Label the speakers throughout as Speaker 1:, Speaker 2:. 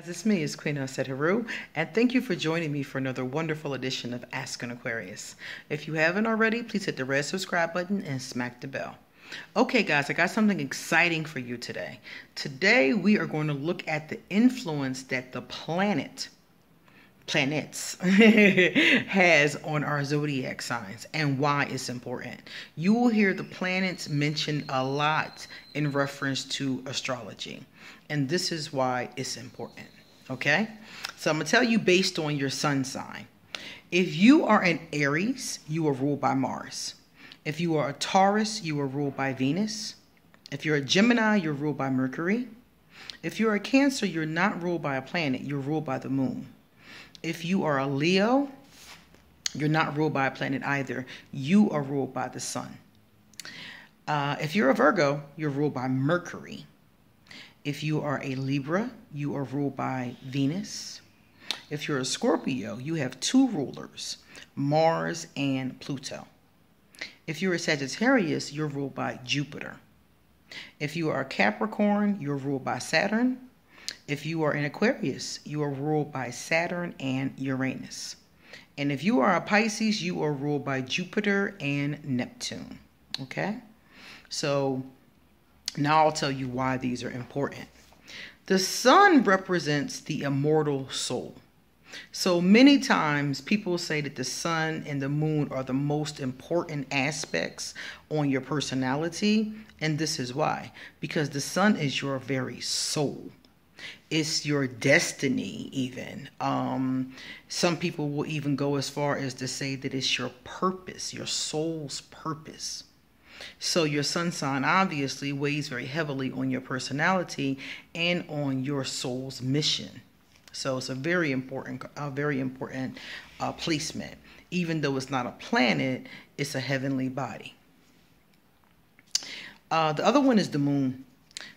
Speaker 1: It's me, it's Queen Haru, and thank you for joining me for another wonderful edition of Ask an Aquarius. If you haven't already, please hit the red subscribe button and smack the bell. Okay, guys, I got something exciting for you today. Today, we are going to look at the influence that the planets has on our zodiac signs and why it's important. You will hear the planets mentioned a lot in reference to astrology, and this is why it's important. Okay, so I'm gonna tell you based on your sun sign. If you are an Aries, you are ruled by Mars. If you are a Taurus, you are ruled by Venus. If you're a Gemini, you're ruled by Mercury. If you're a Cancer, you're not ruled by a planet, you're ruled by the moon. If you are a Leo, you're not ruled by a planet either. You are ruled by the sun. If you're a Virgo, you're ruled by Mercury. If you are a Libra, you are ruled by Venus. If you're a Scorpio, you have two rulers, Mars and Pluto. If you're a Sagittarius, you're ruled by Jupiter. If you are a Capricorn, you're ruled by Saturn. If you are an Aquarius, you are ruled by Saturn and Uranus. And if you are a Pisces, you are ruled by Jupiter and Neptune. Okay? So now I'll tell you why these are important. The sun represents the immortal soul. So many times people say that the sun and the moon are the most important aspects on your personality. And this is why. Because the sun is your very soul. It's your destiny even. Some people will even go as far as to say that it's your purpose, your soul's purpose. So your sun sign obviously weighs very heavily on your personality and on your soul's mission. So it's a very important placement. Even though it's not a planet, it's a heavenly body. The other one is the moon.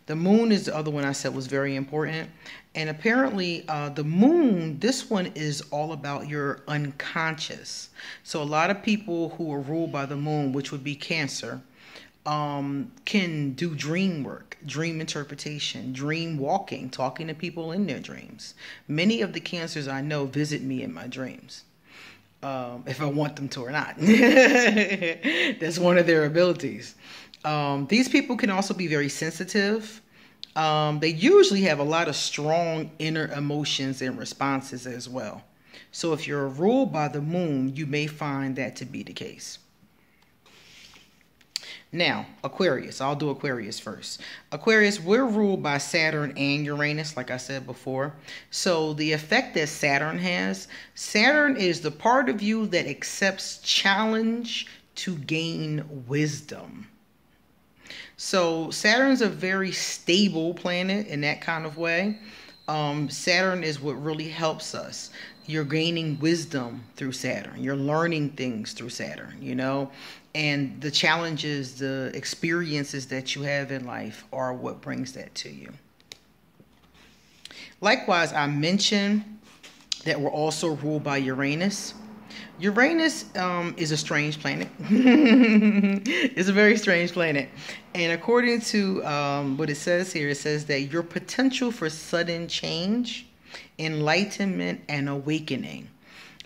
Speaker 1: The moon is the other one I said was very important. And apparently the moon, this one is all about your unconscious. So a lot of people who are ruled by the moon, which would be Cancer, can do dream work, dream interpretation, dream walking, talking to people in their dreams. Many of the Cancers I know visit me in my dreams. If I want them to or not. That's one of their abilities. These people can also be very sensitive. They usually have a lot of strong inner emotions and responses as well. So if you're ruled by the moon, you may find that to be the case. Now, Aquarius. I'll do Aquarius first. Aquarius, we're ruled by Saturn and Uranus, like I said before. So the effect that Saturn has, Saturn is the part of you that accepts challenge to gain wisdom. So Saturn's a very stable planet in that kind of way. Saturn is what really helps us. You're gaining wisdom through Saturn. You're learning things through Saturn, you know. And the challenges, the experiences that you have in life are what brings that to you. Likewise, I mentioned that we're also ruled by Uranus. Uranus is a strange planet. It's a very strange planet. And according to what it says here, it says that your potential for sudden change, enlightenment, and awakening.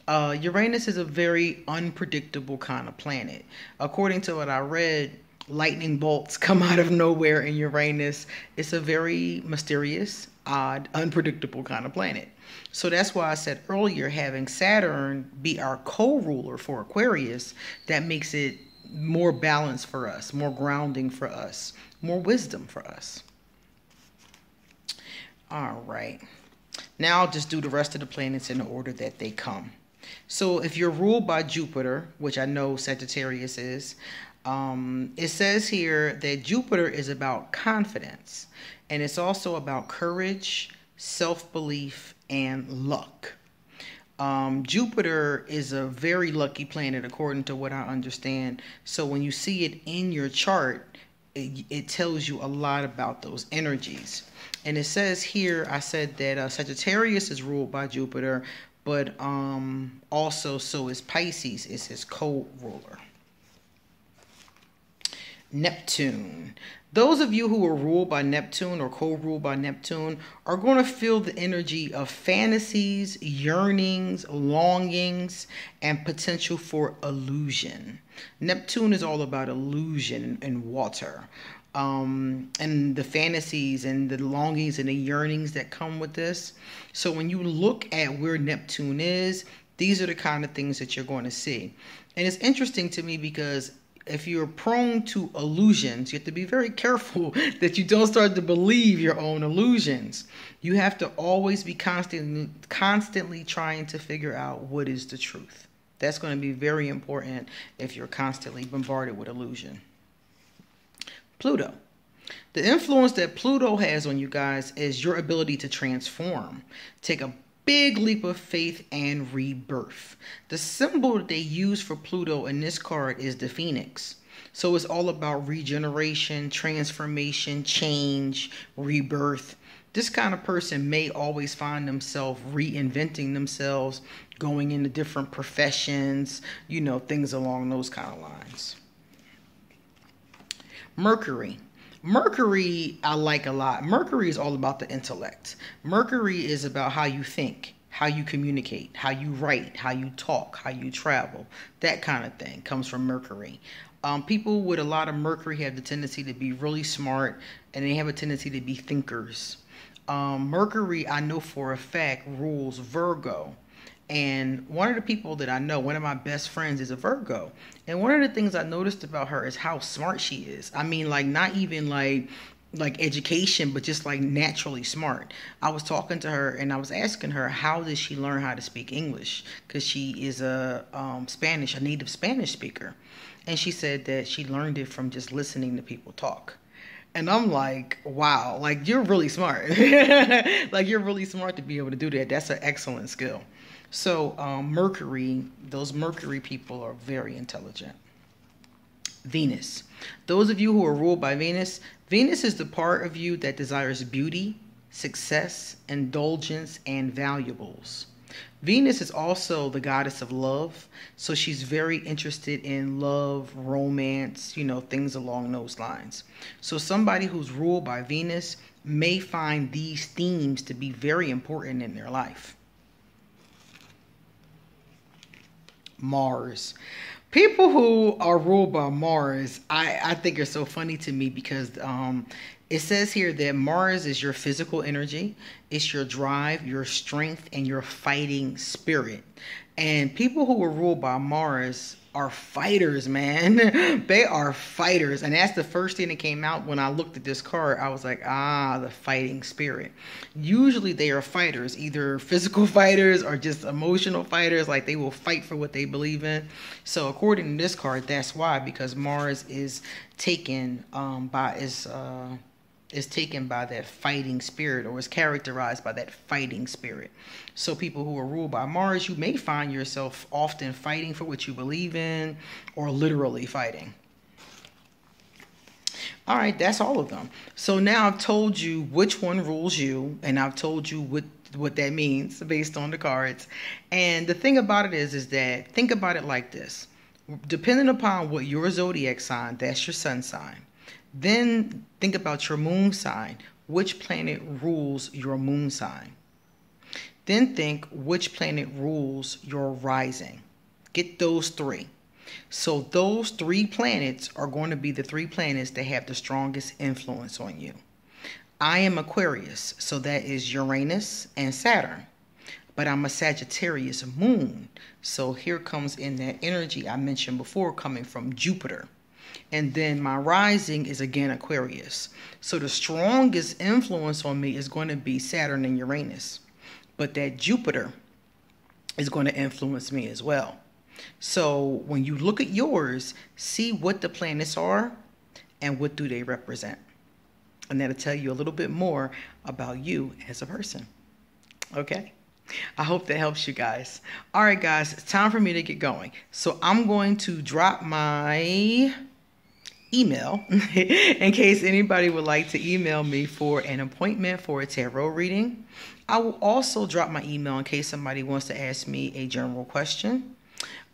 Speaker 1: Uranus is a very unpredictable kind of planet. According to what I read, lightning bolts come out of nowhere in Uranus. It's a very mysterious, odd, unpredictable kind of planet. So that's why I said earlier, having Saturn be our co-ruler for Aquarius, that makes it more balanced for us, more grounding for us, more wisdom for us. All right. Now I'll just do the rest of the planets in the order that they come. So if you're ruled by Jupiter, which I know Sagittarius is, it says here that Jupiter is about confidence. And it's also about courage, self-belief, and luck. Jupiter is a very lucky planet according to what I understand. So when you see it in your chart, it tells you a lot about those energies. And it says here, I said that Sagittarius is ruled by Jupiter, but also so is Pisces, is his co-ruler. Neptune. Those of you who are ruled by Neptune or co-ruled by Neptune are going to feel the energy of fantasies, yearnings, longings, and potential for illusion. Neptune is all about illusion and water. And the fantasies and the longings and the yearnings that come with this. So when you look at where Neptune is, these are the kind of things that you're going to see. And it's interesting to me because if you're prone to illusions, you have to be very careful that you don't start to believe your own illusions. You have to always be constantly trying to figure out what is the truth. That's going to be very important if you're constantly bombarded with illusion. Pluto. The influence that Pluto has on you guys is your ability to transform. Take a big leap of faith and rebirth. The symbol that they use for Pluto in this card is the phoenix. So it's all about regeneration, transformation, change, rebirth. This kind of person may always find themselves reinventing themselves, going into different professions, you know, things along those kind of lines. Mercury. Mercury, I like a lot. Mercury is all about the intellect. Mercury is about how you think, how you communicate, how you write, how you talk, how you travel. That kind of thing comes from Mercury. People with a lot of Mercury have the tendency to be really smart, and they have a tendency to be thinkers. Mercury, I know for a fact, rules Virgo. And one of the people that I know, one of my best friends, is a Virgo. And one of the things I noticed about her is how smart she is. I mean, like, not even like education, but just like naturally smart. I was talking to her and I was asking her, how did she learn how to speak English? Because she is a native Spanish speaker. And she said that she learned it from just listening to people talk. And I'm like, wow, like, you're really smart. Like, you're really smart to be able to do that. That's an excellent skill. So Mercury, those Mercury people are very intelligent. Venus. Those of you who are ruled by Venus, Venus is the part of you that desires beauty, success, indulgence, and valuables. Venus is also the goddess of love, so she's very interested in love, romance, you know, things along those lines. So somebody who's ruled by Venus may find these themes to be very important in their life. Mars. People who are ruled by Mars, I think are so funny to me because it says here that Mars is your physical energy, it's your drive, your strength, and your fighting spirit. And people who are ruled by Mars are fighters, man. They are fighters. And that's the first thing that came out when I looked at this card. I was like, the fighting spirit. Usually they are fighters, either physical fighters or just emotional fighters. Like, they will fight for what they believe in. So according to this card, that's why, because Mars is taken is taken by that fighting spirit, or is characterized by that fighting spirit. So people who are ruled by Mars, you may find yourself often fighting for what you believe in, or literally fighting. All right, that's all of them. So now I've told you which one rules you, and I've told you what that means based on the cards. And the thing about it is that, think about it like this. Depending upon what your zodiac sign, that's your sun sign. Then think about your moon sign. Which planet rules your moon sign? Then think which planet rules your rising. Get those three. So those three planets are going to be the three planets that have the strongest influence on you. I am Aquarius, so that is Uranus and Saturn. But I'm a Sagittarius moon. So here comes in that energy I mentioned before, coming from Jupiter. And then my rising is again Aquarius. So the strongest influence on me is going to be Saturn and Uranus. But that Jupiter is going to influence me as well. So when you look at yours, see what the planets are and what do they represent. And that'll tell you a little bit more about you as a person. Okay? I hope that helps you guys. All right, guys, it's time for me to get going. So I'm going to drop my email in case anybody would like to email me for an appointment for a tarot reading. I will also drop my email in case somebody wants to ask me a general question.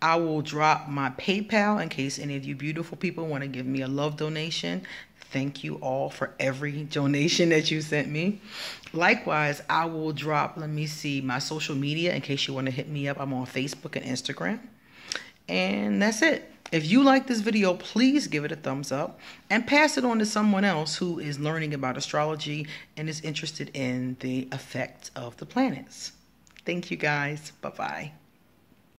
Speaker 1: I will drop my PayPal in case any of you beautiful people want to give me a love donation. Thank you all for every donation that you sent me. Likewise, I will drop, let me see, my social media in case you want to hit me up. I'm on Facebook and Instagram. And that's it. If you like this video, please give it a thumbs up and pass it on to someone else who is learning about astrology and is interested in the effect of the planets. Thank you guys. Bye-bye.